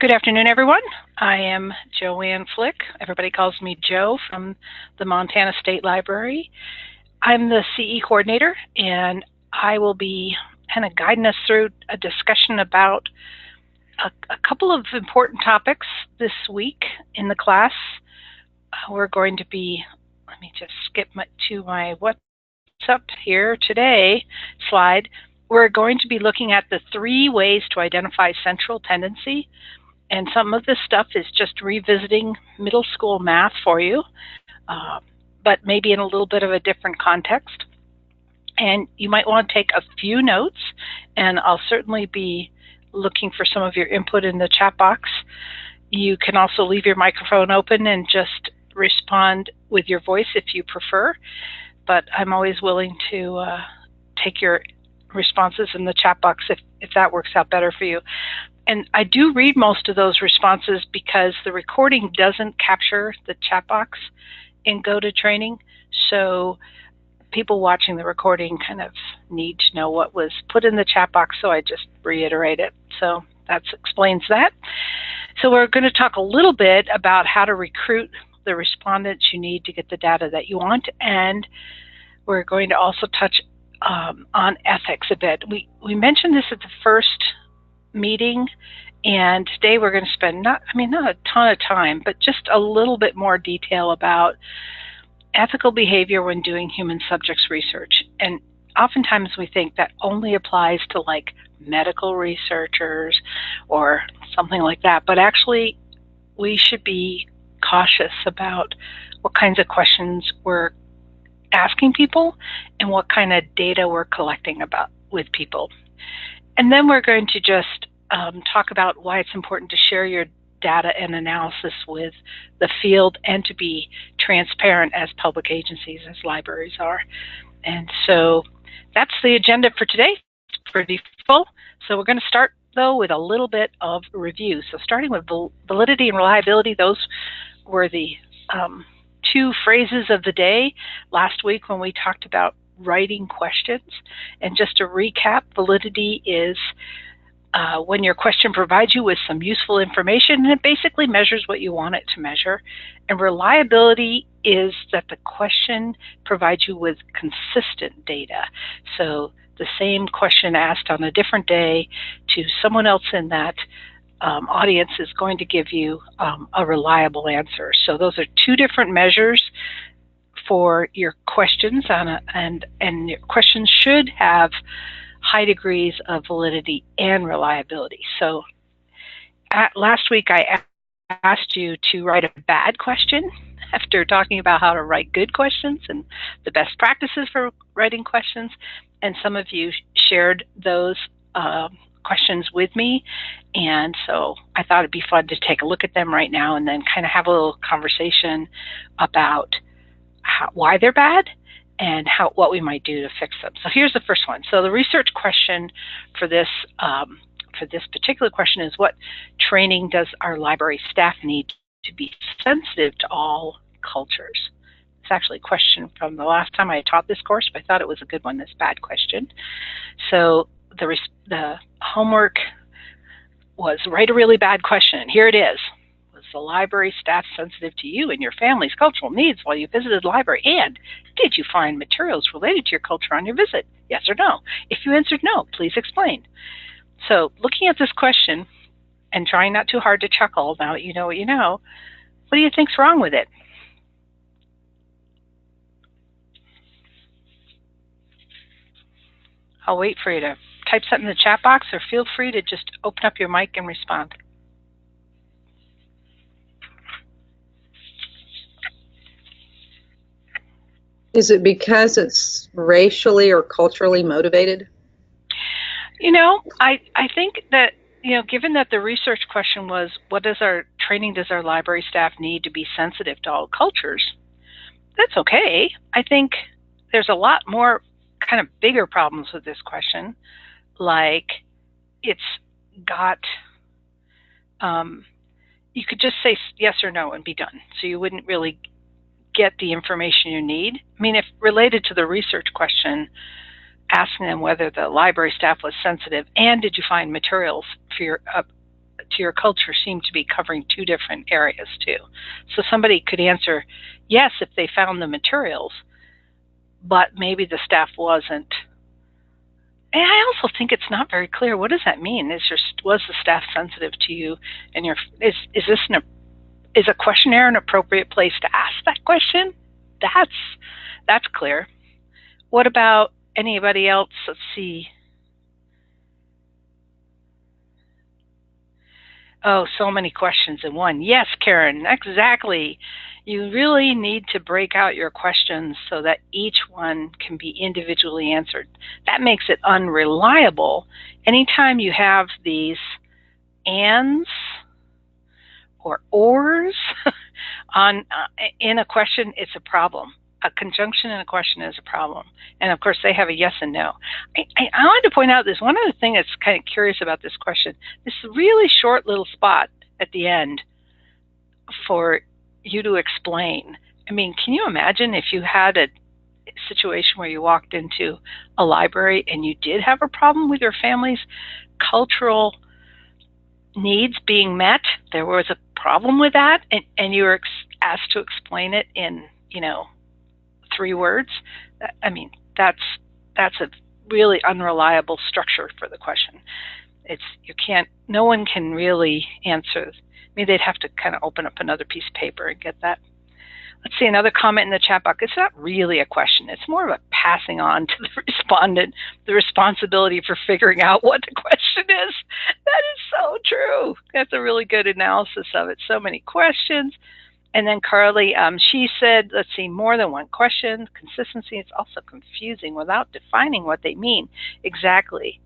Good afternoon, everyone. I am Joanne Flick. Everybody calls me Joe from the Montana State Library. I'm the CE coordinator, and I will be kind of guiding us through a discussion about a couple of important topics this week in the class. We're going to be, let me just skip to my what's up here today slide. We're going to be looking at the 3 ways to identify central tendency. And some of this stuff is just revisiting middle school math for you, but maybe in a little bit of a different context. And you might want to take a few notes, and I'll certainly be looking for some of your input in the chat box. You can also leave your microphone open and just respond with your voice if you prefer, but I'm always willing to take your responses in the chat box if that works out better for you. And I do read most of those responses because the recording doesn't capture the chat box in GoToTraining. So people watching the recording kind of need to know what was put in the chat box, so I just reiterate it. So that explains that. So we're going to talk a little bit about how to recruit the respondents you need to get the data that you want, and we're going to also touch on ethics a bit. We mentioned this at the first meeting, and today we're going to spend not a ton of time, but just a little bit more detail about ethical behavior when doing human subjects research. And oftentimes we think that only applies to like medical researchers or something like that, but actually we should be cautious about what kinds of questions we're asking people and what kind of data we're collecting about with people. And then we're going to just talk about why it's important to share your data and analysis with the field and to be transparent as public agencies, as libraries are. And so that's the agenda for today. It's pretty full. So we're going to start, though, with a little bit of review. So starting with validity and reliability, those were the 2 phrases of the day last week when we talked about writing questions. And just to recap, validity is when your question provides you with some useful information, and it basically measures what you want it to measure. And reliability is that the question provides you with consistent data. So the same question asked on a different day to someone else in that audience is going to give you a reliable answer. So those are 2 different measures for your questions, and your questions should have high degrees of validity and reliability. So last week I asked you to write a bad question after talking about how to write good questions and the best practices for writing questions, and some of you shared those questions with me, and so I thought it'd be fun to take a look at them right now and then kind of have a little conversation about why they're bad and what we might do to fix them. So here's the first one. So the research question for this particular question is, what training does our library staff need to be sensitive to all cultures? It's actually a question from the last time I taught this course, but I thought it was a good one, this bad question. So the homework was write a really bad question. Here it is. Was the library staff sensitive to you and your family's cultural needs while you visited the library? And did you find materials related to your culture on your visit? Yes or no? If you answered no, please explain. So looking at this question and trying not too hard to chuckle, now that you know what you know, what do you think's wrong with it? I'll wait for you to type something in the chat box, or feel free to just open up your mic and respond. Is it because it's racially or culturally motivated? You know, I think that, given that the research question was, what training does our library staff need to be sensitive to all cultures? That's okay. I think there's a lot more kind of bigger problems with this question, like it's got, you could just say yes or no and be done. So you wouldn't really get the information you need. I mean, if related to the research question, asking them whether the library staff was sensitive and did you find materials for your to your culture seem to be covering two different areas too. So somebody could answer yes if they found the materials, but maybe the staff wasn't. And I also think it's not very clear. What does that mean? Was the staff sensitive to you? And is a questionnaire an appropriate place to ask that question? That's clear. What about anybody else? Let's see. Oh, so many questions in one. Yes, Karen, exactly. You really need to break out your questions so that each one can be individually answered. That makes it unreliable. Anytime you have these ands or ors in a question, it's a problem. A conjunction in a question is a problem. And of course, they have a yes and no. I wanted to point out this one other thing that's kind of curious about this question. This really short little spot at the end for you to explain. I mean, can you imagine if you had a situation where you walked into a library and you did have a problem with your family's cultural needs being met? There was a problem with that, and you were asked to explain it in, 3 words. I mean, that's a really unreliable structure for the question. No one can really answer. I mean, they'd have to kind of open up another piece of paper and get that. Let's see, another comment in the chat box. It's not really a question. It's more of a passing on to the respondent the responsibility for figuring out what the question is. That is so true. That's a really good analysis of it. So many questions. And then Carly, she said, let's see, more than one question. Consistency, it's also confusing without defining what they mean exactly.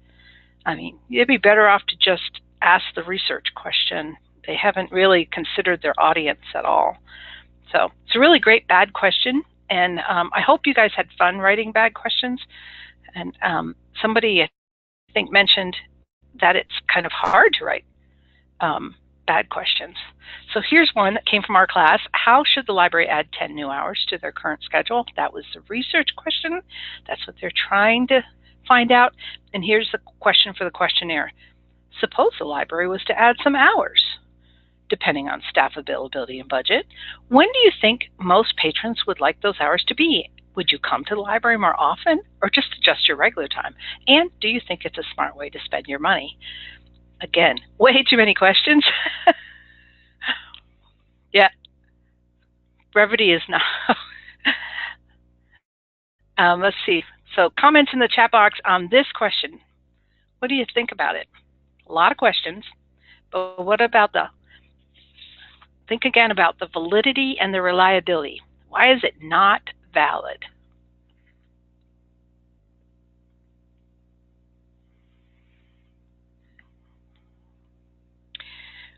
I mean, you'd be better off to just ask the research question. They haven't really considered their audience at all. So it's a really great bad question. And I hope you guys had fun writing bad questions. And somebody, I think, mentioned that it's kind of hard to write bad questions. So here's one that came from our class. How should the library add 10 new hours to their current schedule? That was the research question. That's what they're trying to find out. And here's the question for the questionnaire. Suppose the library was to add some hours, depending on staff availability and budget. When do you think most patrons would like those hours to be? Would you come to the library more often or just adjust your regular time? And do you think it's a smart way to spend your money? Again, way too many questions. Yeah, brevity is not. Let's see. So comments in the chat box on this question. What do you think about it? A lot of questions, but what about think again about the validity and the reliability. Why is it not valid?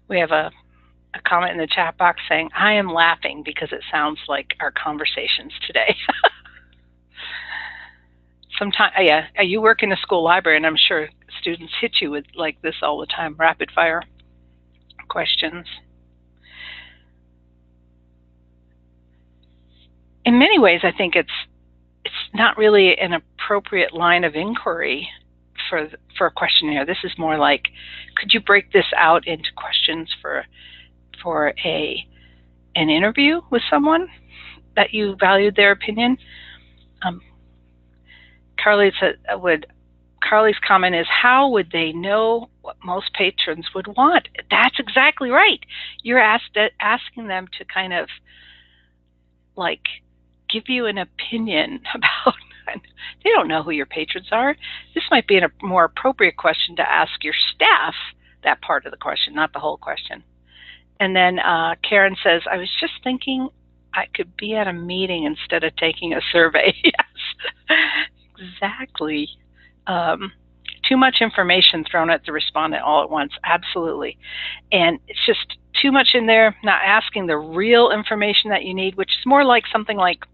We have a comment in the chat box saying, I am laughing because it sounds like our conversations today. Sometimes, yeah, you work in a school library, and I'm sure students hit you with like this all the time, rapid fire questions. In many ways, I think it's not really an appropriate line of inquiry for a questionnaire. This is more like, could you break this out into questions for an interview with someone that you valued their opinion? Carly's comment is, how would they know what most patrons would want? That's exactly right. You're asking them to kind of like give you an opinion about. They don't know who your patrons are. This might be a more appropriate question to ask your staff, that part of the question, not the whole question. And then Karen says, I was just thinking I could be at a meeting instead of taking a survey. Yes, exactly. Too much information thrown at the respondent all at once. Absolutely. And it's just too much in there, not asking the real information that you need, which is more like something like,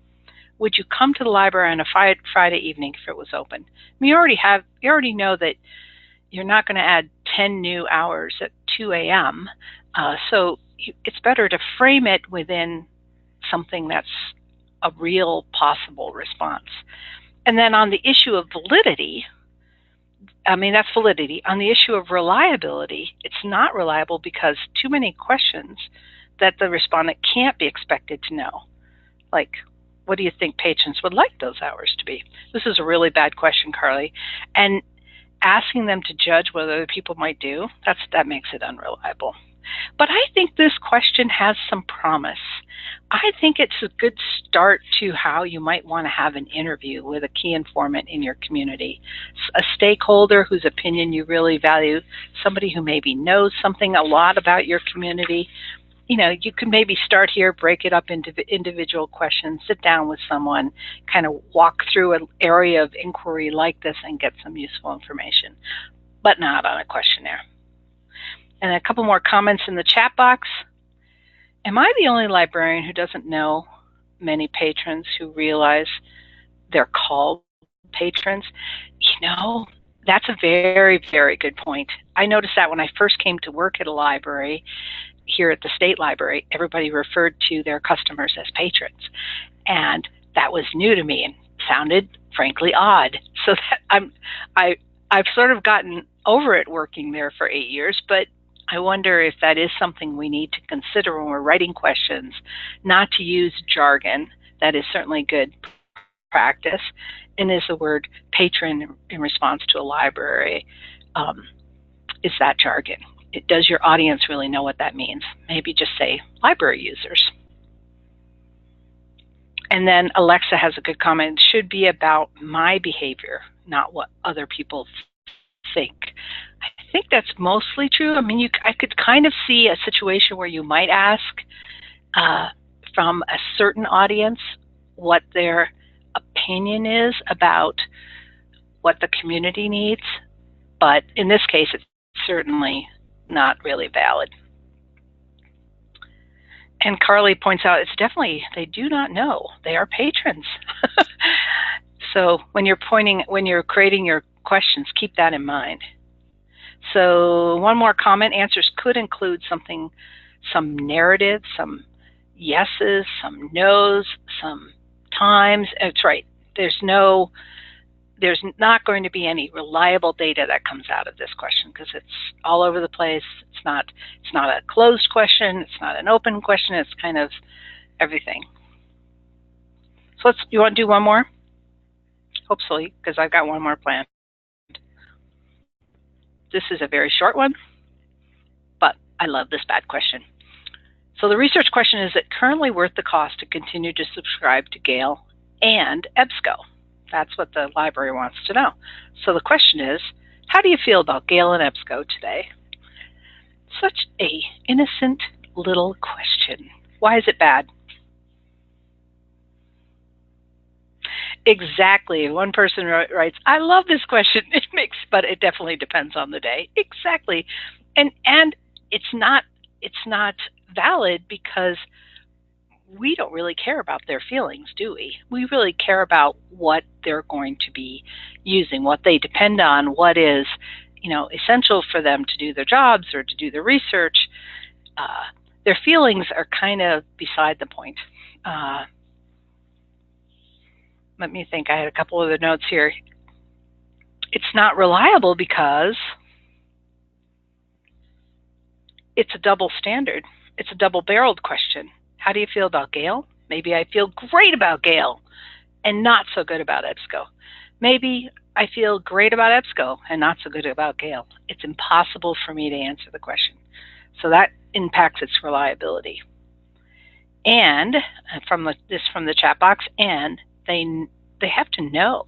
would you come to the library on a Friday evening if it was open? I mean, you already know that you're not going to add 10 new hours at 2 a.m. So it's better to frame it within something that's a real possible response. And then on the issue of validity, I mean, that's validity. On the issue of reliability, it's not reliable because too many questions that the respondent can't be expected to know. Like, what do you think patrons would like those hours to be? This is a really bad question, Carly. And asking them to judge what other people might do, that makes it unreliable. But I think this question has some promise. I think it's a good start to how you might want to have an interview with a key informant in your community, a stakeholder whose opinion you really value, somebody who maybe knows something a lot about your community. You know, you can maybe start here, break it up into individual questions, sit down with someone, kind of walk through an area of inquiry like this and get some useful information, but not on a questionnaire. And a couple more comments in the chat box. Am I the only librarian who doesn't know many patrons who realize they're called patrons? You know, that's a very, very good point. I noticed that when I first came to work at a library here at the State Library, everybody referred to their customers as patrons. And that was new to me and sounded frankly odd. So that I've sort of gotten over it working there for 8 years, but I wonder if that is something we need to consider when we're writing questions, not to use jargon. That is certainly good practice, and is the word patron in response to a library, is that jargon? Does your audience really know what that means? Maybe just say library users. And then Alexa has a good comment. It should be about my behavior, not what other people think. I think that's mostly true. I mean, I could kind of see a situation where you might ask from a certain audience what their opinion is about what the community needs, but in this case, it's certainly not really valid. And Carly points out it's definitely, they do not know. They are patrons. So when you're creating your questions, keep that in mind. So one more comment, answers could include some narrative, some yeses, some nos, some times. That's right. There's not going to be any reliable data that comes out of this question because it's all over the place. It's not a closed question. It's not an open question. It's kind of everything. So you want to do one more? Hopefully, because I've got one more planned. This is a very short one, but I love this bad question. So the research question is it currently worth the cost to continue to subscribe to Gale and EBSCO? That's what the library wants to know. So the question is, how do you feel about Gale and EBSCO today? Such a innocent little question. Why is it bad? Exactly. One person writes, I love this question. But it definitely depends on the day. Exactly. And it's not valid because we don't really care about their feelings, do we? We really care about what they're going to be using, what they depend on, what is, essential for them to do their jobs or to do their research. Their feelings are kind of beside the point. Let me think. I had a couple other notes here. It's not reliable because it's a double standard. It's a double-barreled question. How do you feel about Gale? Maybe I feel great about Gale and not so good about EBSCO. Maybe I feel great about EBSCO and not so good about Gale. It's impossible for me to answer the question. So that impacts its reliability. And from the chat box, and they have to know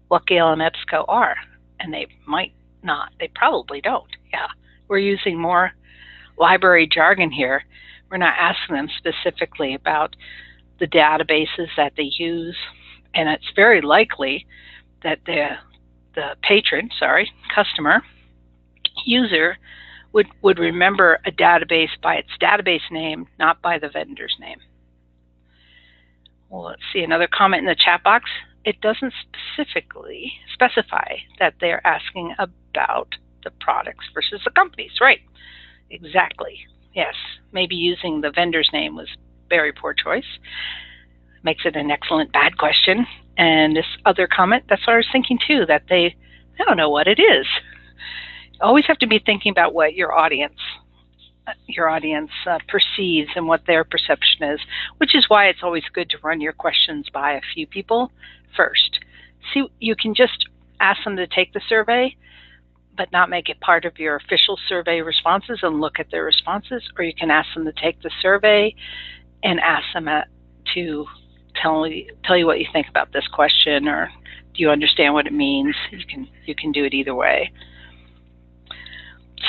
what Gale and EBSCO are, and they might not. They probably don't. Yeah, we're using more library jargon here. We're not asking them specifically about the databases that they use, and it's very likely that the customer, user, would remember a database by its database name, not by the vendor's name. Well, let's see another comment in the chat box. It doesn't specifically specify that they're asking about the products versus the companies, right? Exactly. Yes, maybe using the vendor's name was very poor choice. Makes it an excellent bad question. And this other comment, that's what I was thinking too, that I don't know what it is. You always have to be thinking about what your audience perceives and what their perception is, which is why it's always good to run your questions by a few people first. See, you can just ask them to take the survey, but not make it part of your official survey responses and look at their responses, or you can ask them to take the survey and ask them to tell you what you think about this question, or do you understand what it means? You can do it either way.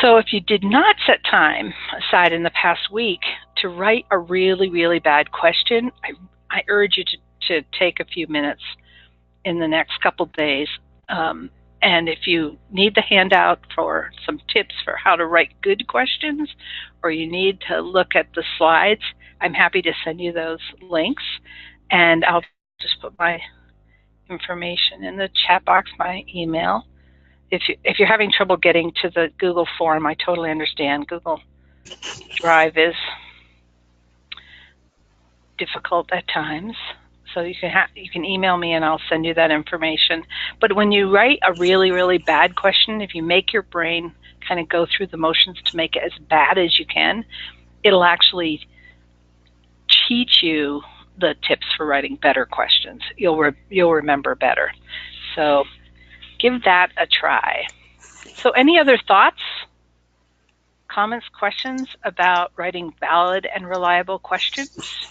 So if you did not set time aside in the past week to write a really, really bad question, I urge you to take a few minutes in the next couple of days. And if you need the handout for some tips for how to write good questions, or you need to look at the slides, I'm happy to send you those links. And I'll just put my information in the chat box, my email. If you're having trouble getting to the Google form, I totally understand. Google Drive is difficult at times. So you can email me and I'll send you that information. But when you write a really, really bad question, if you make your brain kind of go through the motions to make it as bad as you can, it'll actually teach you the tips for writing better questions. You'll remember better. So give that a try. So any other thoughts, comments, questions about writing valid and reliable questions?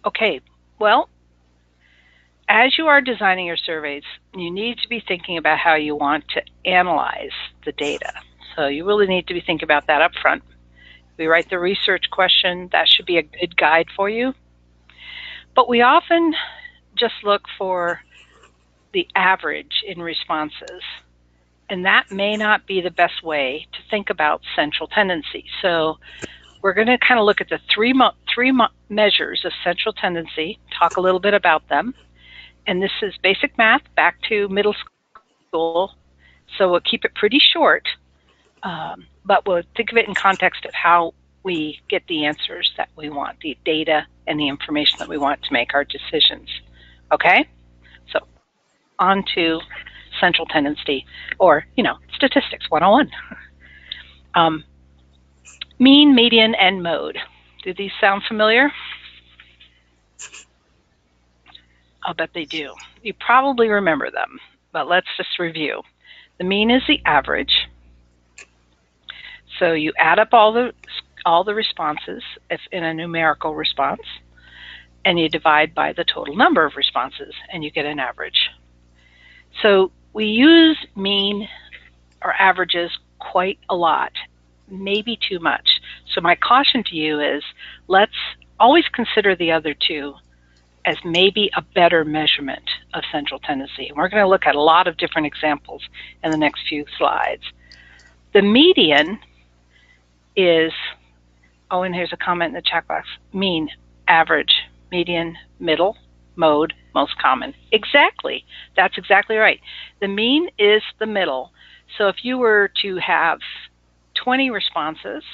Okay, well, as you are designing your surveys, you need to be thinking about how you want to analyze the data. So you really need to be thinking about that up front. We write the research question, that should be a good guide for you. But we often just look for the average in responses, and that may not be the best way to think about central tendency. So we're going to kind of look at the three measures of central tendency, talk a little bit about them. And this is basic math back to middle school, so we'll keep it pretty short, but we'll think of it in context of how we get the answers that we want, the data and the information that we want to make our decisions. Okay? So on to central tendency, or, statistics 101. Mean, median, and mode. Do these sound familiar? I'll bet they do. You probably remember them, but let's just review. The mean is the average. So you add up all the responses if in a numerical response, and you divide by the total number of responses, and you get an average. So we use mean or averages quite a lot, maybe too much. So my caution to you is, let's always consider the other two as maybe a better measurement of central tendency. And we're going to look at a lot of different examples in the next few slides. The median is, and here's a comment in the chat box, mean, average, median, middle, mode, most common. Exactly. That's exactly right. The mean is the middle. So if you were to have 20 responses,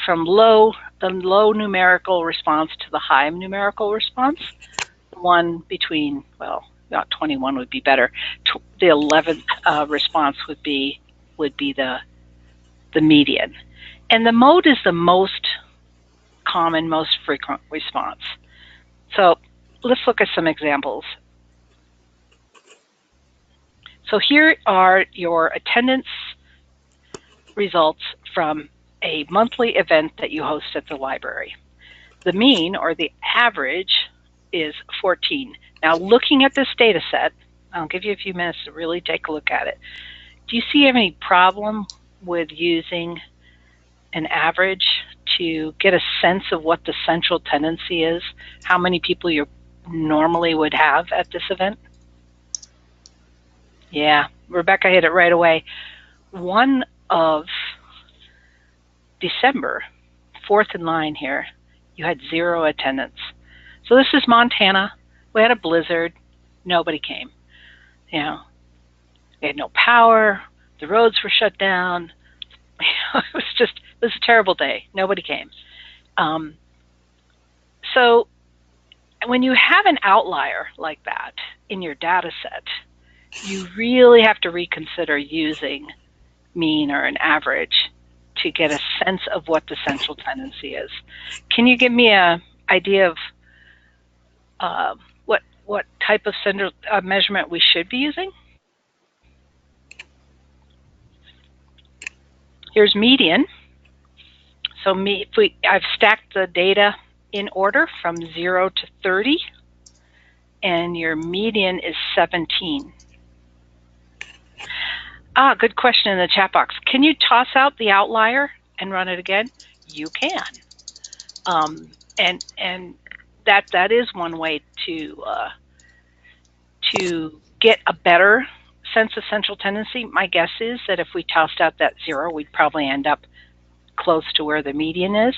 from the low numerical response to the high numerical response, the one between, about 21 would be better. The 11th response would be the median. And the mode is the most common, most frequent response. So let's look at some examples. So here are your attendance results from a monthly event that you host at the library. The mean, or the average, is 14. Now, looking at this data set, I'll give you a few minutes to really take a look at it. Do you see any problem with using an average to get a sense of what the central tendency is, how many people you normally would have at this event? Yeah, Rebecca hit it right away. One of December, 4th in line here, you had 0 attendance. So this is Montana. We had a blizzard. Nobody came. We had no power. The roads were shut down. It was a terrible day. Nobody came. So when you have an outlier like that in your data set, you really have to reconsider using mean or an average to get a sense of what the central tendency is. Can you give me an idea of what type of measurement we should be using? Here's median. So I've stacked the data in order from 0 to 30, and your median is 17. Good question in the chat box. Can you toss out the outlier and run it again? You can. And that is one way to get a better sense of central tendency. My guess is that if we tossed out that 0, we'd probably end up close to where the median is.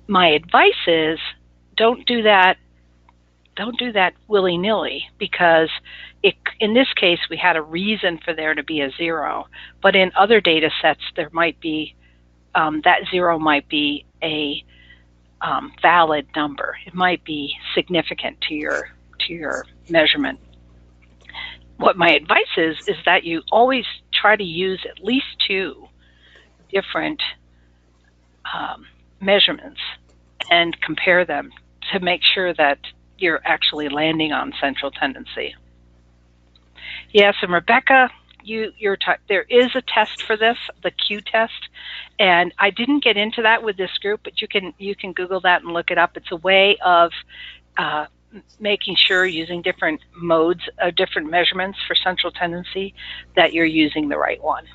My advice is don't do that willy-nilly, because in this case we had a reason for there to be a 0, but in other data sets there might be that 0 might be a valid number. It might be significant to your measurement. What my advice is that you always try to use at least 2 different measurements and compare them to make sure that you're actually landing on central tendency. Yes, and Rebecca, there is a test for this, the Q test, and I didn't get into that with this group, but you can Google that and look it up. It's a way of making sure, using different modes, different measurements for central tendency, that you're using the right one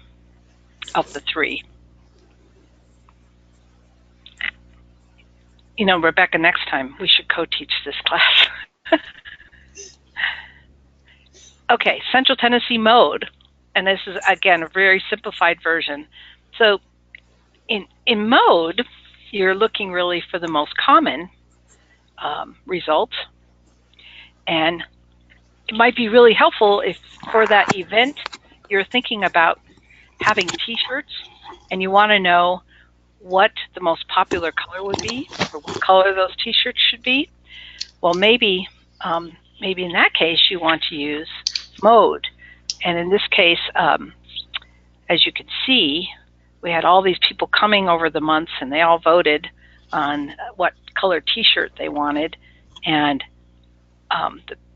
of the 3. You know, Rebecca, next time we should co-teach this class. Okay, central tendency mode, and this is, again, a very simplified version. So in mode, you're looking really for the most common result, and it might be really helpful if for that event you're thinking about having t-shirts and you want to know what the most popular color would be, or what color those t-shirts should be. Well, maybe in that case you want to use mode. And in this case, as you can see, we had all these people coming over the months, and they all voted on what color t-shirt they wanted, and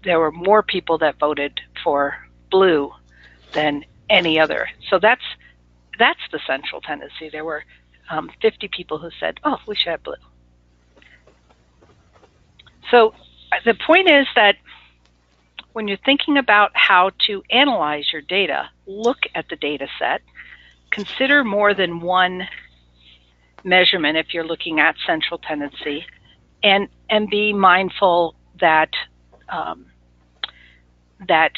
there were more people that voted for blue than any other. So that's the central tendency. There were 50 people who said, oh, we should have blue. So the point is that when you're thinking about how to analyze your data, look at the data set, consider more than one measurement if you're looking at central tendency, and be mindful that that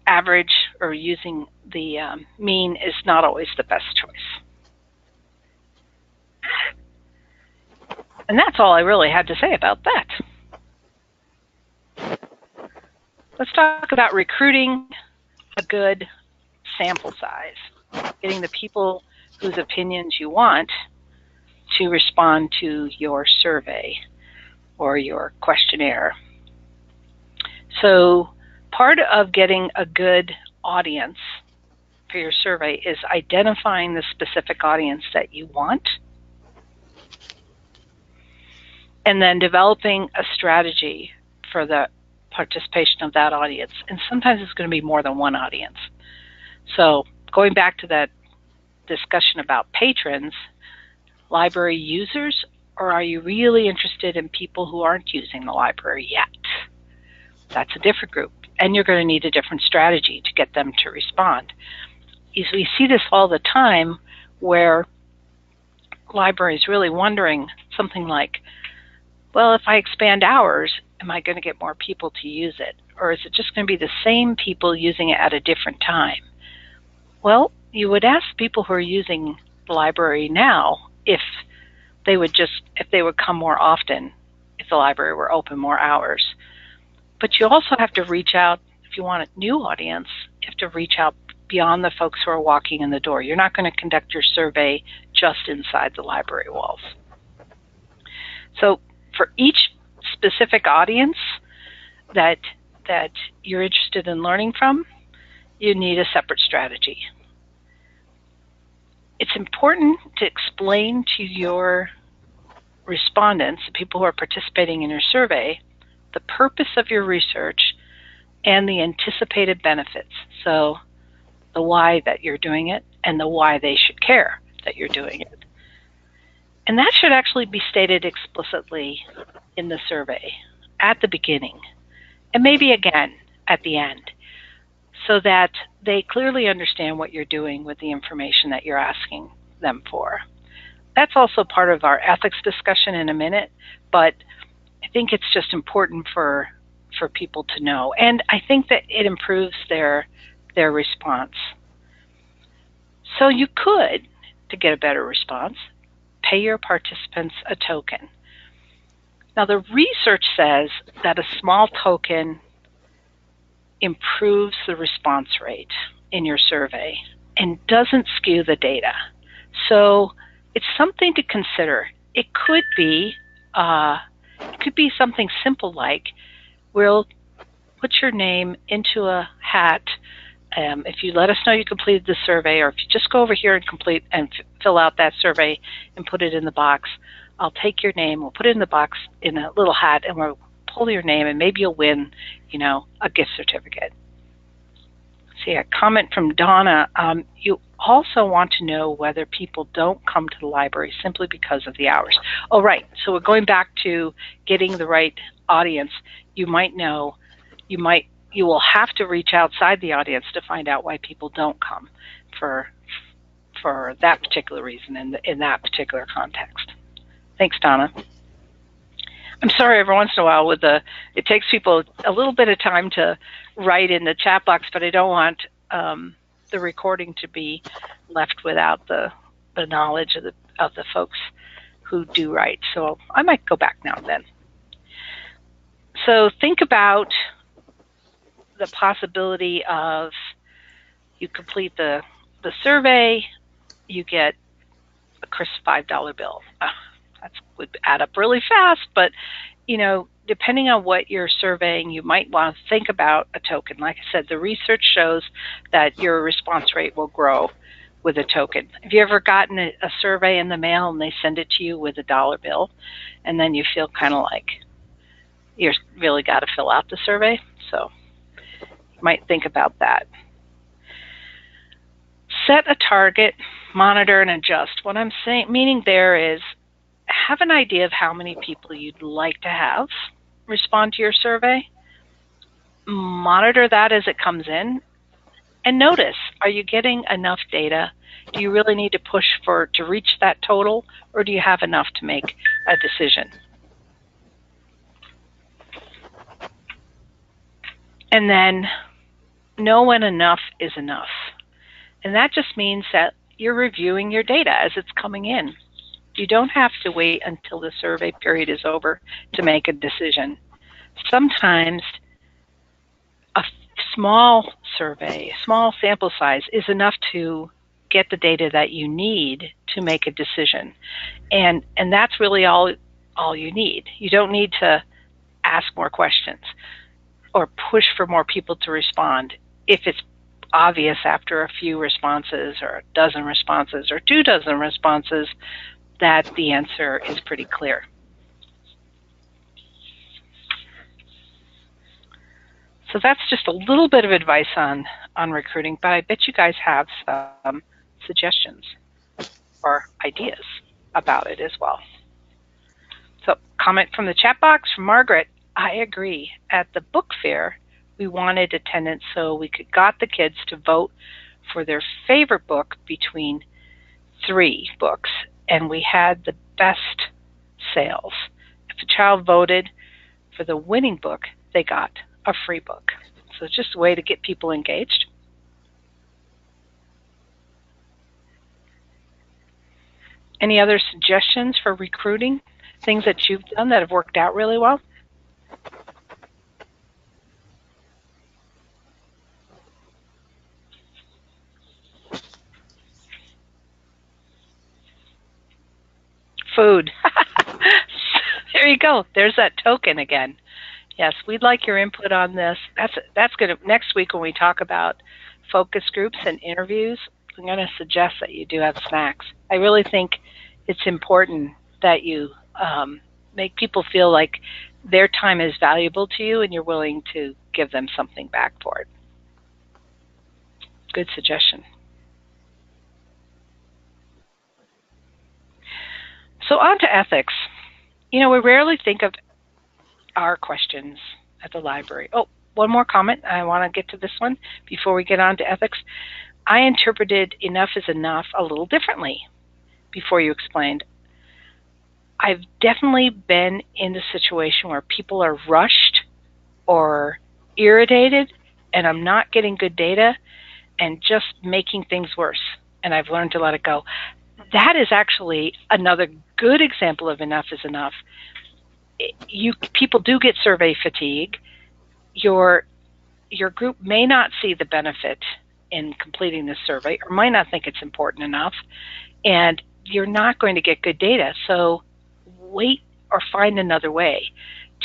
average or using the mean is not always the best choice. And that's all I really had to say about that. Let's talk about recruiting a good sample size, getting the people whose opinions you want to respond to your survey or your questionnaire. So part of getting a good audience for your survey is identifying the specific audience that you want, and then developing a strategy for the participation of that audience. And sometimes it's going to be more than one audience. So going back to that discussion about patrons, library users, or are you really interested in people who aren't using the library yet? That's a different group, and you're going to need a different strategy to get them to respond. We see this all the time, where libraries really wondering something like, well, if I expand hours, am I going to get more people to use it? Or is it just going to be the same people using it at a different time? Well, you would ask people who are using the library now if they would come more often if the library were open more hours. But you also have to reach out, if you want a new audience, you have to reach out beyond the folks who are walking in the door. You're not going to conduct your survey just inside the library walls. So for each specific audience that you're interested in learning from, you need a separate strategy. It's important to explain to your respondents, the people who are participating in your survey, the purpose of your research and the anticipated benefits. So the why that you're doing it and the why they should care that you're doing it. And that should actually be stated explicitly in the survey at the beginning and maybe again at the end, so that they clearly understand what you're doing with the information that you're asking them for. That's also part of our ethics discussion in a minute, but I think it's just important for people to know. And I think that it improves their response. So you could, to get a better response, pay your participants a token. Now the research says that a small token improves the response rate in your survey and doesn't skew the data. So it's something to consider. It could be something simple like, we'll put your name into a hat. If you let us know you completed the survey, or if you just go over here and complete and fill out that survey and put it in the box, I'll take your name, we'll put it in the box in a little hat, and we'll pull your name, and maybe you'll win, a gift certificate. See a comment from Donna. You also want to know whether people don't come to the library simply because of the hours. Oh, right. So we're going back to getting the right audience. You will have to reach outside the audience to find out why people don't come for that particular reason in that particular context. Thanks, Donna. I'm sorry, every once in a while it takes people a little bit of time to write in the chat box, but I don't want the recording to be left without the knowledge of the folks who do write. So I might go back now and then. So think about the possibility of you complete the survey, you get a crisp $5 bill. That would add up really fast, but depending on what you're surveying, you might want to think about a token. Like I said, the research shows that your response rate will grow with a token. Have you ever gotten a survey in the mail and they send it to you with a dollar bill, and then you feel kind of like you really got to fill out the survey? So you might think about that. Set a target, monitor, and adjust. What I'm meaning there is, have an idea of how many people you'd like to have respond to your survey. Monitor that as it comes in, and notice, are you getting enough data? Do you really need to push to reach that total, or do you have enough to make a decision? And then know when enough is enough. And that just means that you're reviewing your data as it's coming in. You don't have to wait until the survey period is over to make a decision. Sometimes a small survey, a small sample size is enough to get the data that you need to make a decision. And that's really all you need. You don't need to ask more questions or push for more people to respond if it's obvious after a few responses or a dozen responses or 2 dozen responses that the answer is pretty clear. So that's just a little bit of advice on recruiting, but I bet you guys have some suggestions or ideas about it as well. So comment from the chat box from Margaret. I agree. At the book fair, we wanted attendance so we got the kids to vote for their favorite book between 3 books, and we had the best sales. If a child voted for the winning book, they got a free book. So it's just a way to get people engaged. Any other suggestions for recruiting? Things that you've done that have worked out really well? Food. There you go. There's that token again. Yes, we'd like your input on this. That's good. Next week when we talk about focus groups and interviews, I'm going to suggest that you do have snacks. I really think it's important that you make people feel like their time is valuable to you and you're willing to give them something back for it. Good suggestion. So on to ethics. We rarely think of our questions at the library. Oh, one more comment. I want to get to this one before we get on to ethics. I interpreted enough is enough a little differently before you explained. I've definitely been in the situation where people are rushed or irritated and I'm not getting good data and just making things worse. And I've learned to let it go. That is actually another good example of enough is enough. People do get survey fatigue. Your group may not see the benefit in completing this survey or might not think it's important enough, and you're not going to get good data. So wait or find another way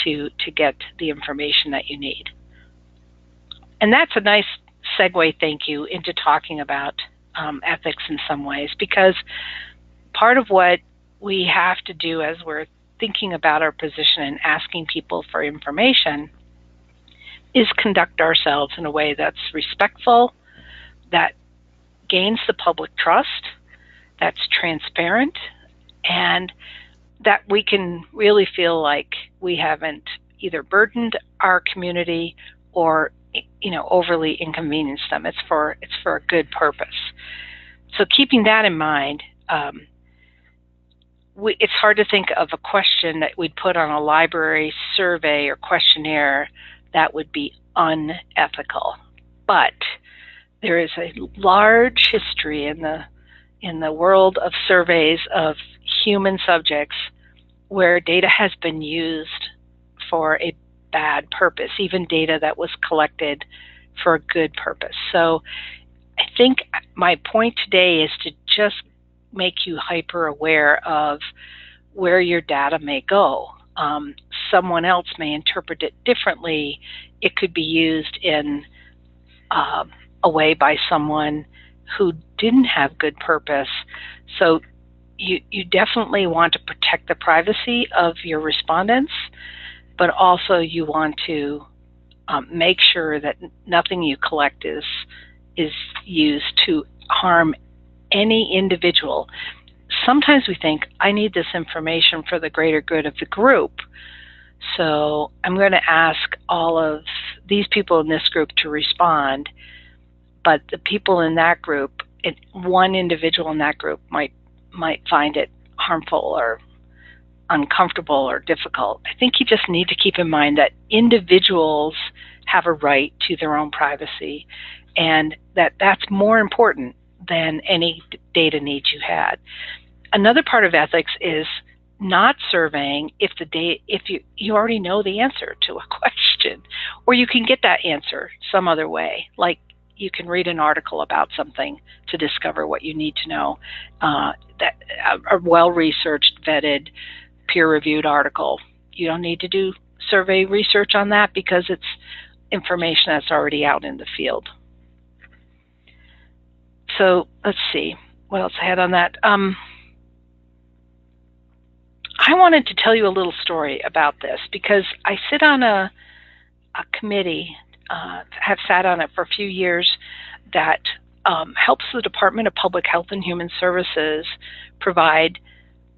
to get the information that you need. And that's a nice segue, thank you, into talking about ethics in some ways, because part of what we have to do as we're thinking about our position and asking people for information is conduct ourselves in a way that's respectful, that gains the public trust, that's transparent, and that we can really feel like we haven't either burdened our community or overly inconvenienced them. It's for a good purpose. So keeping that in mind, it's hard to think of a question that we'd put on a library survey or questionnaire that would be unethical. But there is a large history in the world of surveys of human subjects where data has been used for a bad purpose, even data that was collected for a good purpose. So I think my point today is to just make you hyper aware of where your data may go. Someone else may interpret it differently. It could be used in a way by someone who didn't have good purpose. So you definitely want to protect the privacy of your respondents, but also you want to make sure that nothing you collect is used to harm any individual. Sometimes we think, I need this information for the greater good of the group. So I'm going to ask all of these people in this group to respond, but the people in that group, one individual in that group might find it harmful or uncomfortable or difficult. I think you just need to keep in mind that individuals have a right to their own privacy, and that's more important than any data needs you had. Another part of ethics is not surveying if you already know the answer to a question, or you can get that answer some other way, like you can read an article about something to discover what you need to know. That a well-researched, vetted, peer-reviewed article. You don't need to do survey research on that because it's information that's already out in the field. So let's see what else I had on that. I wanted to tell you a little story about this because I sit on a committee, have sat on it for a few years, that helps the Department of Public Health and Human Services provide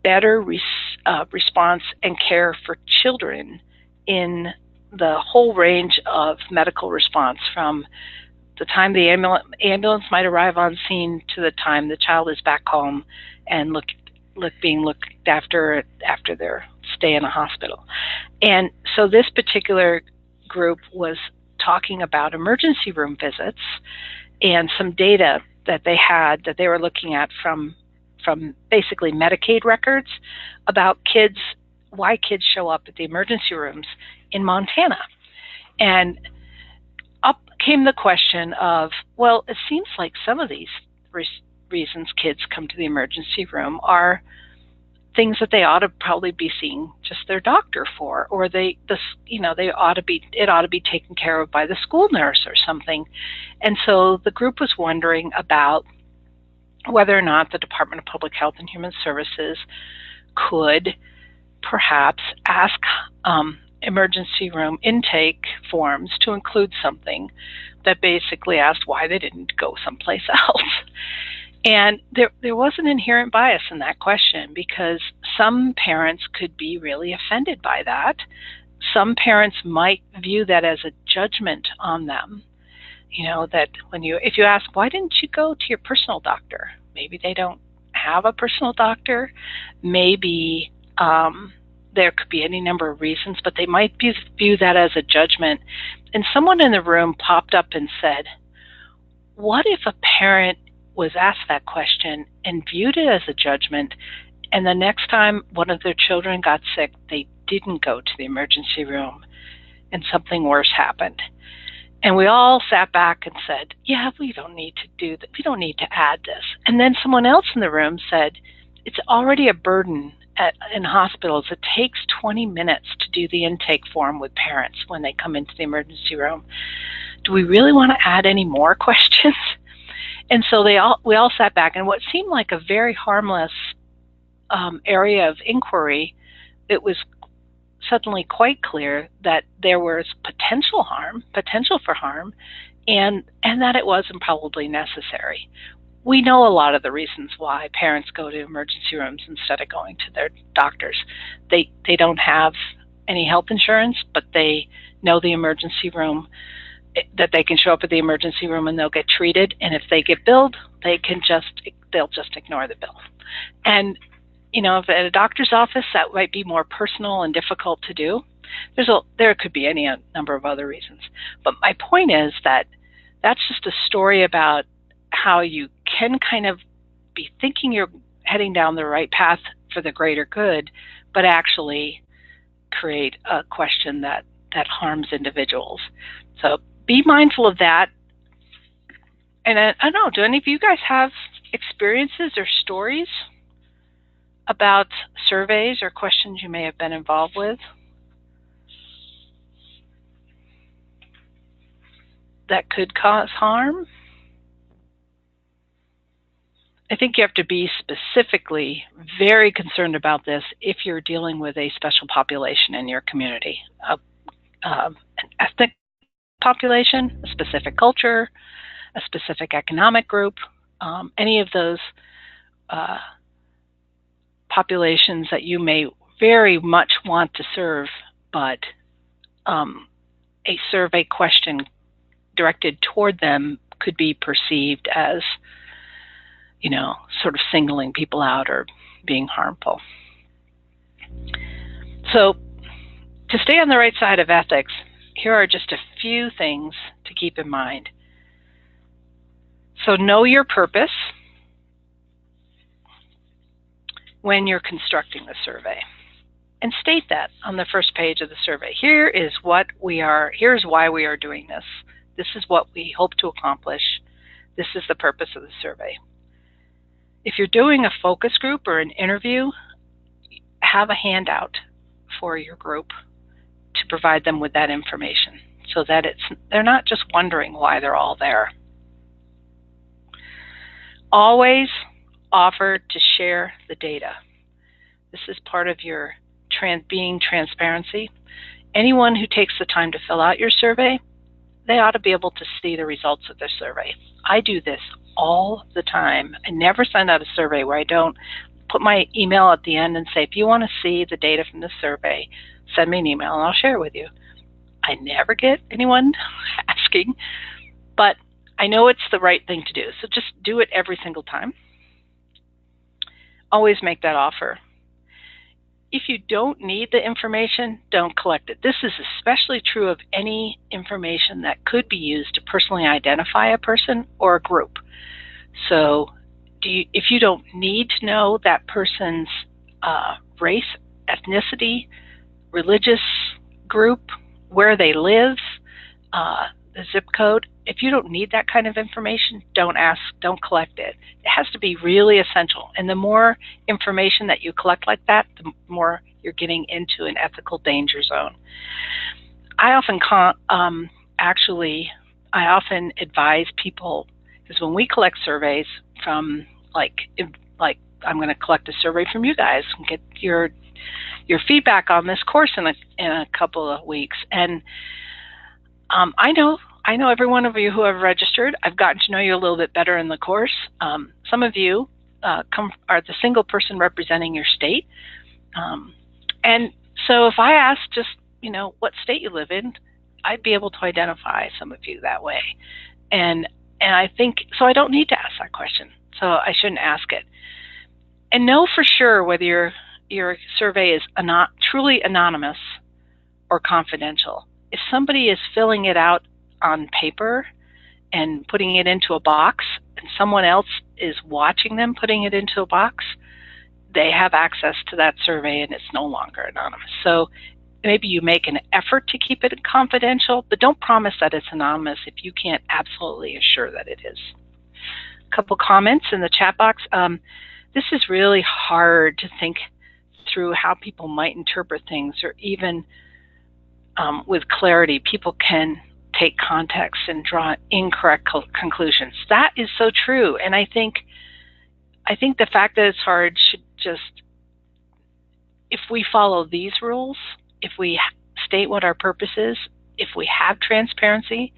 better response and care for children in the whole range of medical response, from the time the ambulance might arrive on scene to the time the child is back home and being looked after their stay in a hospital. And so this particular group was talking about emergency room visits and some data that they had that they were looking at from basically Medicaid records about why kids show up at the emergency rooms in Montana. And up came the question of, well, it seems like some of these reasons kids come to the emergency room are things that they ought to probably be seeing just their doctor for, or it ought to be taken care of by the school nurse or something. And so the group was wondering about whether or not the Department of Public Health and Human Services could perhaps ask emergency room intake forms to include something that basically asked why they didn't go someplace else. And there was an inherent bias in that question, because some parents could be really offended by that. Some parents might view that as a judgment on them. That if you ask, why didn't you go to your personal doctor? Maybe they don't have a personal doctor. Maybe there could be any number of reasons, but they might view that as a judgment. And someone in the room popped up and said, what if a parent was asked that question and viewed it as a judgment, and the next time one of their children got sick, they didn't go to the emergency room and something worse happened? And we all sat back and said, yeah, we don't need to do that. We don't need to add this. And then someone else in the room said, it's already a burden in hospitals. It takes 20 minutes to do the intake form with parents when they come into the emergency room. Do we really want to add any more questions? And so we all sat back, and what seemed like a very harmless area of inquiry, it was suddenly quite clear that there was potential for harm, and that it wasn't probably necessary. We know a lot of the reasons why parents go to emergency rooms instead of going to their doctors. They don't have any health insurance, but they know the emergency room, that they can show up at the emergency room and they'll get treated. And if they get billed, they'll just ignore the bill. And if at a doctor's office, that might be more personal and difficult to do. There could be any number of other reasons. But my point is that that's just a story about how you can kind of be thinking you're heading down the right path for the greater good, but actually create a question that harms individuals. So be mindful of that. And I don't know, do any of you guys have experiences or stories about surveys or questions you may have been involved with that could cause harm? I think you have to be specifically very concerned about this if you're dealing with a special population in your community, an ethnic population, a specific culture, a specific economic group, any of those populations that you may very much want to serve, but a survey question directed toward them could be perceived as sort of singling people out or being harmful. So to stay on the right side of ethics, here are just a few things to keep in mind. So know your purpose when you're constructing the survey, and state that on the first page of the survey. Here's why we are doing this. This is what we hope to accomplish. This is the purpose of the survey. If you're doing a focus group or an interview, have a handout for your group to provide them with that information so that they're not just wondering why they're all there. Always offer to share the data. This is part of your being transparency. Anyone who takes the time to fill out your survey, they ought to be able to see the results of their survey. I do this all the time. I never send out a survey where I don't put my email at the end and say, if you want to see the data from the survey, send me an email and I'll share it with you. I never get anyone asking, but I know it's the right thing to do. So just do it every single time. Always make that offer. If you don't need the information, don't collect it. This is especially true of any information that could be used to personally identify a person or a group. So if you don't need to know that person's race, ethnicity, religious group, where they live, the zip code. If you don't need that kind of information, don't ask, don't collect it. It has to be really essential. And the more information that you collect like that, the more you're getting into an ethical danger zone. I often advise people, because when we collect surveys from like I'm going to collect a survey from you guys and get your feedback on this course in a couple of weeks. And I know every one of you who have registered. I've gotten to know you a little bit better in the course. Some of you are the single person representing your state. And so if I asked just, what state you live in, I'd be able to identify some of you that way. And I think, so I don't need to ask that question. So I shouldn't ask it. And know for sure whether your survey is truly anonymous or confidential. If somebody is filling it out on paper and putting it into a box, and someone else is watching them putting it into a box, they have access to that survey and it's no longer anonymous. So maybe you make an effort to keep it confidential, but don't promise that it's anonymous if you can't absolutely assure that it is. A couple comments in the chat box. This is really hard to think through how people might interpret things, or even with clarity, people can take context and draw incorrect conclusions. That is so true. And I think the fact that it's hard should just, if we follow these rules, if we state what our purpose is, if we have transparency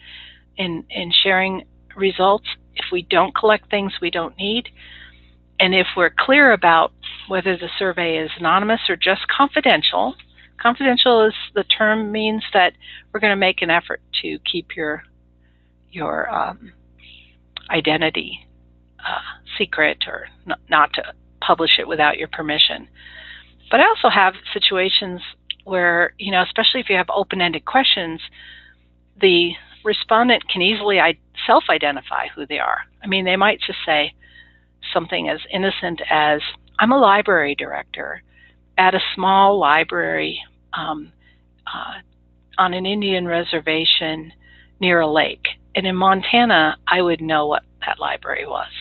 in sharing results, if we don't collect things we don't need, and if we're clear about whether the survey is anonymous or just confidential. Confidential is the term, means that we're going to make an effort to keep your identity secret, or not to publish it without your permission. But I also have situations where, especially if you have open-ended questions, the respondent can easily self-identify who they are. I mean, they might just say something as innocent as, I'm a library director at a small library on an Indian reservation near a lake. And in Montana, I would know what that library was.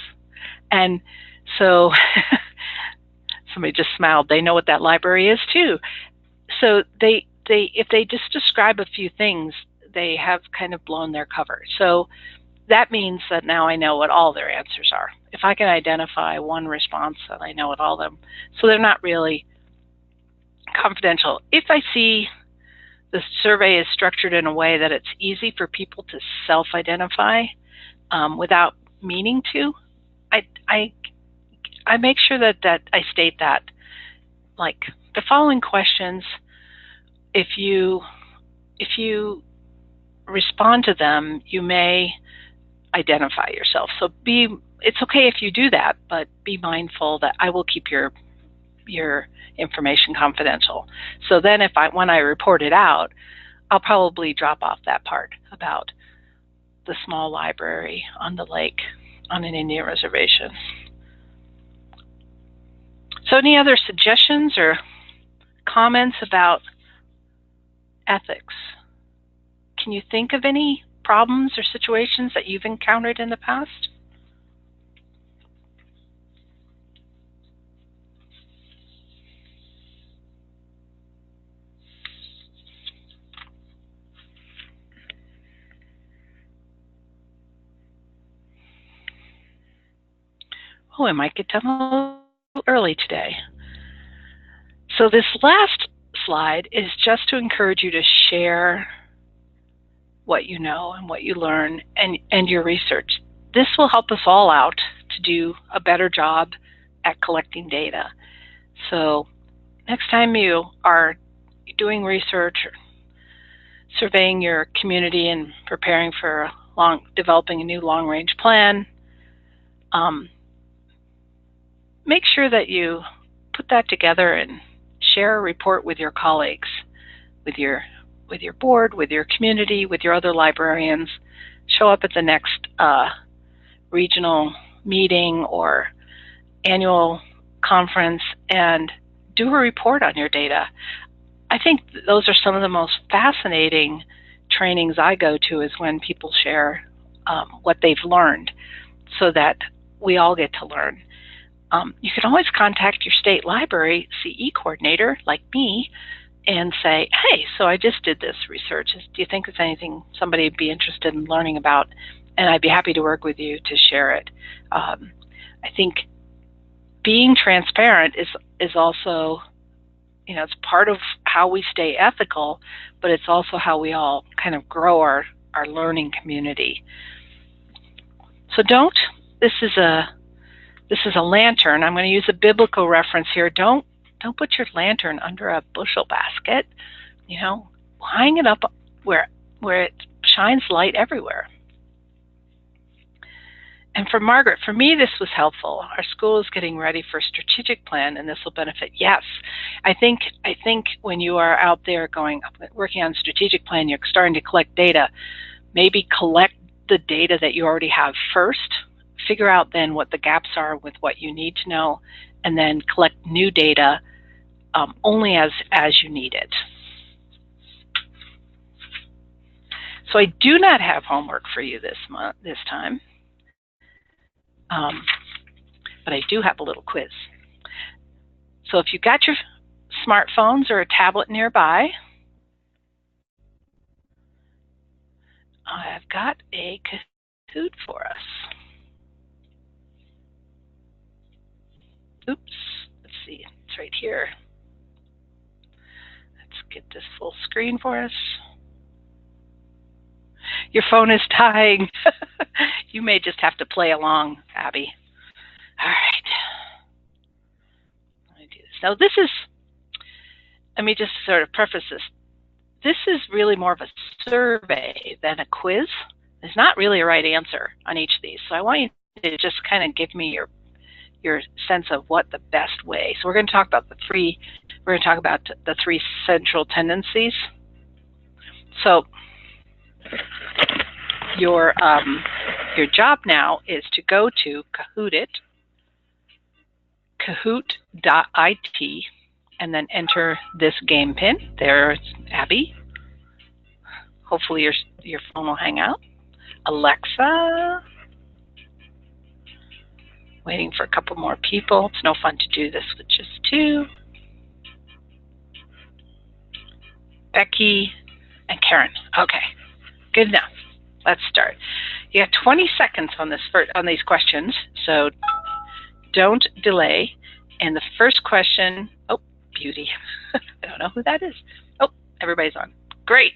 And so somebody just smiled. They know what that library is too. So if they just describe a few things, they have kind of blown their cover. So that means that now I know what all their answers are. If I can identify one response, then I know what all of them. So they're not really confidential. If I see the survey is structured in a way that it's easy for people to self-identify without meaning to, I make sure that I state that, like the following questions, if you respond to them, you may identify yourself. So it's okay if you do that, but be mindful that I will keep your information confidential. So then when I report it out, I'll probably drop off that part about the small library on the lake on an Indian reservation. So any other suggestions or comments about ethics? Can you think of any problems or situations that you've encountered in the past? Oh, I might get done a little early today. So this last slide is just to encourage you to share what you know and what you learn and your research. This will help us all out to do a better job at collecting data. So next time you are doing research or surveying your community and preparing for developing a new long-range plan, make sure that you put that together and share a report with your colleagues, with your board, with your community, with your other librarians. Show up at the next regional meeting or annual conference and do a report on your data. I think those are some of the most fascinating trainings I go to is when people share what they've learned so that we all get to learn. You can always contact your state library CE coordinator like me and say, hey, so I just did this research. Do you think it's anything somebody would be interested in learning about? And I'd be happy to work with you to share it. I think being transparent is also, it's part of how we stay ethical, but it's also how we all kind of grow our learning community. So this is a lantern. I'm going to use a biblical reference here. Don't put your lantern under a bushel basket. Hang it up where it shines light everywhere. And for Margaret, for me, this was helpful. Our school is getting ready for a strategic plan, and this will benefit. Yes, I think when you are out there working on strategic plan, you're starting to collect data. Maybe collect the data that you already have first. Figure out then what the gaps are with what you need to know, and then collect new data only as you need it. So I do not have homework for you this time. But I do have a little quiz. So if you've got your smartphones or a tablet nearby, I've got a Kahoot for us. Oops, let's see, it's right here. Let's get this full screen for us. Your phone is dying. You may just have to play along, Abby. All right. Let me do this. Now let me just sort of preface this. This is really more of a survey than a quiz. There's not really a right answer on each of these. So I want you to just kind of give me your sense of what the best way. So we're going to talk about the three central tendencies. So your job now is to go to kahoot.it, and then enter this game pin. There's Abby. Hopefully your phone will hang out. Alexa. Waiting for a couple more people. It's no fun to do this with just two. Becky and Karen. Okay, good enough. Let's start. You have 20 seconds on these questions, so don't delay. And the first question, oh, beauty. I don't know who that is. Oh, everybody's on. Great.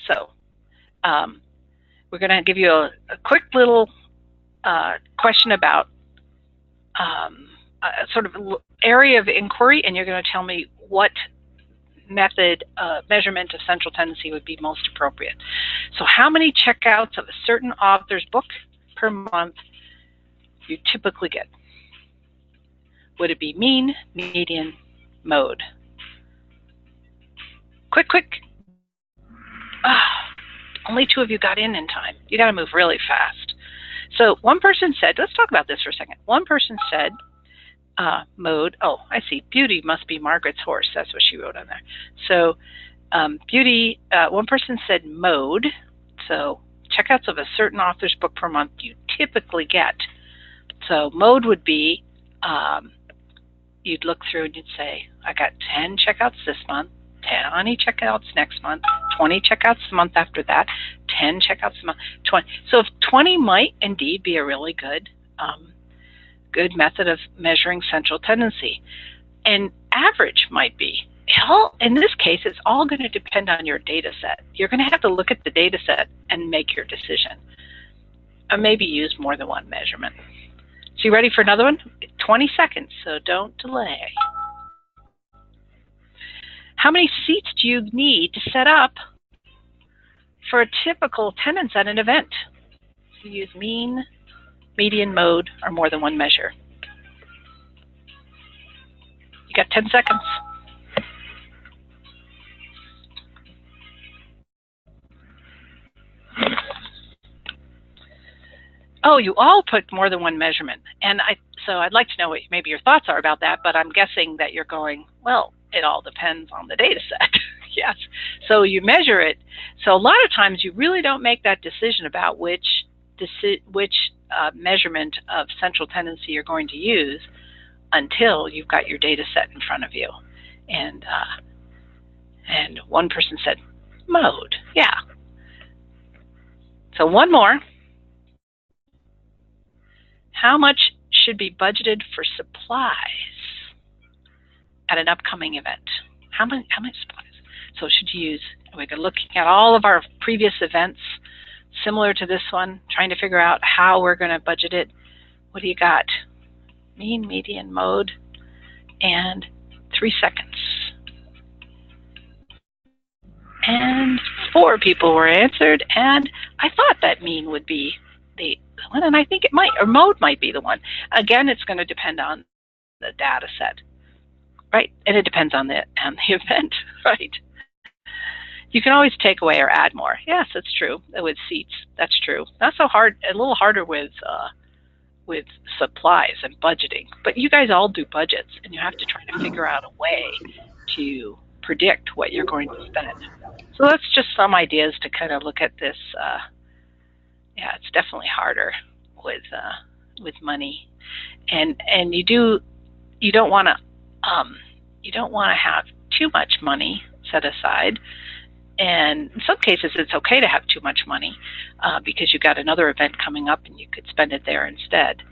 So we're going to give you a quick little question about a sort of area of inquiry, and you're going to tell me what method measurement of central tendency would be most appropriate. So how many checkouts of a certain author's book per month you typically get? Would it be mean, median, mode? Quick. Only 2 of you got in time. You got to move really fast. So one person said, let's talk about this for a second. One person said mode. Oh, I see. Beauty must be Margaret's horse. That's what she wrote on there. So beauty, one person said mode. So checkouts of a certain author's book per month you typically get. So mode would be, you'd look through and you'd say, I got 10 checkouts this month, 20 checkouts next month, 20 checkouts the month after that, 10 checkouts a month, 20. So if 20 might indeed be a really good method of measuring central tendency. And average might be. In this case, it's all going to depend on your data set. You're going to have to look at the data set and make your decision. Or maybe use more than one measurement. So you ready for another one? 20 seconds, so don't delay. How many seats do you need to set up for a typical attendance at an event? You use mean, median, mode, or more than one measure. You got 10 seconds. Oh, you all put more than one measurement. And so I'd like to know what maybe your thoughts are about that, but I'm guessing that you're going, well, it all depends on the data set. Yes. So you measure it. So a lot of times you really don't make that decision about which measurement of central tendency you're going to use until you've got your data set in front of you. And one person said, mode. Yeah. So one more. How much should be budgeted for supplies at an upcoming event? How many supplies? So should you use, we're looking at all of our previous events similar to this one, trying to figure out how we're going to budget it. What do you got? Mean, median, mode, and 3 seconds. And 4 people were answered, and I thought that mean would be the one, and I think it might, or mode might be the one. Again, it's going to depend on the data set, right? And it depends on the event, right? You can always take away or add more. Yes, that's true. With seats, that's true. Not so hard. A little harder with supplies and budgeting. But you guys all do budgets, and you have to try to figure out a way to predict what you're going to spend. So that's just some ideas to kind of look at this. Yeah, it's definitely harder with money, and you don't want to have too much money set aside. And in some cases, it's okay to have too much money because you've got another event coming up and you could spend it there instead.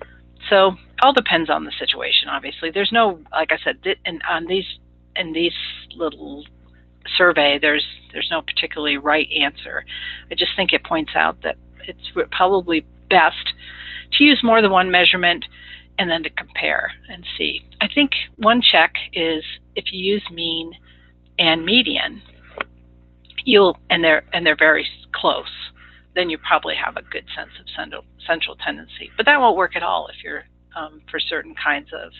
So it all depends on the situation, obviously. There's no, like I said, in these little survey, there's no particularly right answer. I just think it points out that it's probably best to use more than one measurement and then to compare and see. I think one check is if you use mean and median, and they're very close, then you probably have a good sense of central tendency. But that won't work at all if you're for certain kinds of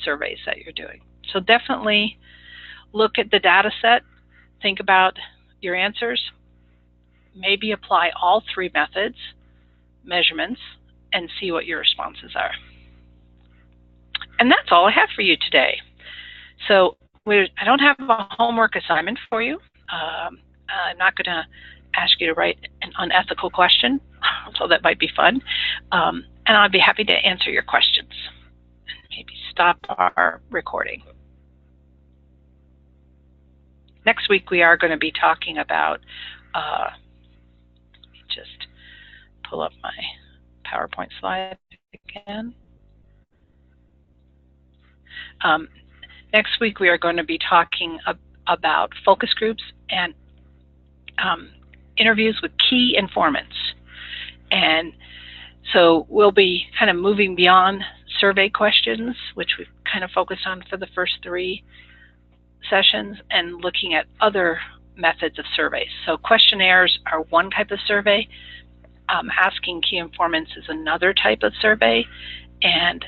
surveys that you're doing. So definitely look at the data set, think about your answers, maybe apply all 3 methods, measurements, and see what your responses are. And that's all I have for you today. So I don't have a homework assignment for you. I'm not going to ask you to write an unethical question, so that might be fun. And I'd be happy to answer your questions. Maybe stop our recording. Next week we are going to be talking about, let me just pull up my PowerPoint slide again. Next week we are going to be talking about focus groups and interviews with key informants. And so we'll be kind of moving beyond survey questions, which we've kind of focused on for the first 3 sessions, and looking at other methods of surveys. So questionnaires are one type of survey. Asking key informants is another type of survey. And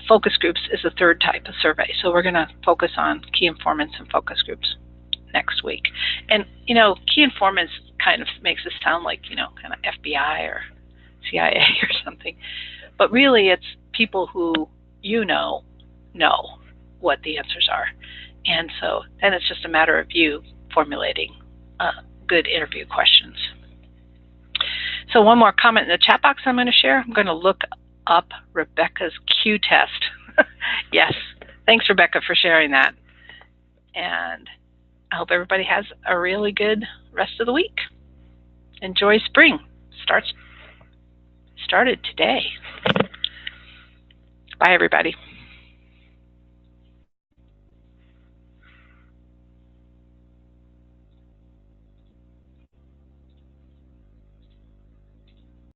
focus groups is a third type of survey. So we're going to focus on key informants and focus groups next week. And, key informants kind of makes it sound like, kind of FBI or CIA or something. But really it's people who know what the answers are. And so then it's just a matter of you formulating good interview questions. So one more comment in the chat box I'm going to share. I'm going to look up Rebecca's Q test. Yes, thanks Rebecca for sharing that. And I hope everybody has a really good rest of the week. Enjoy spring. Started today. Bye everybody.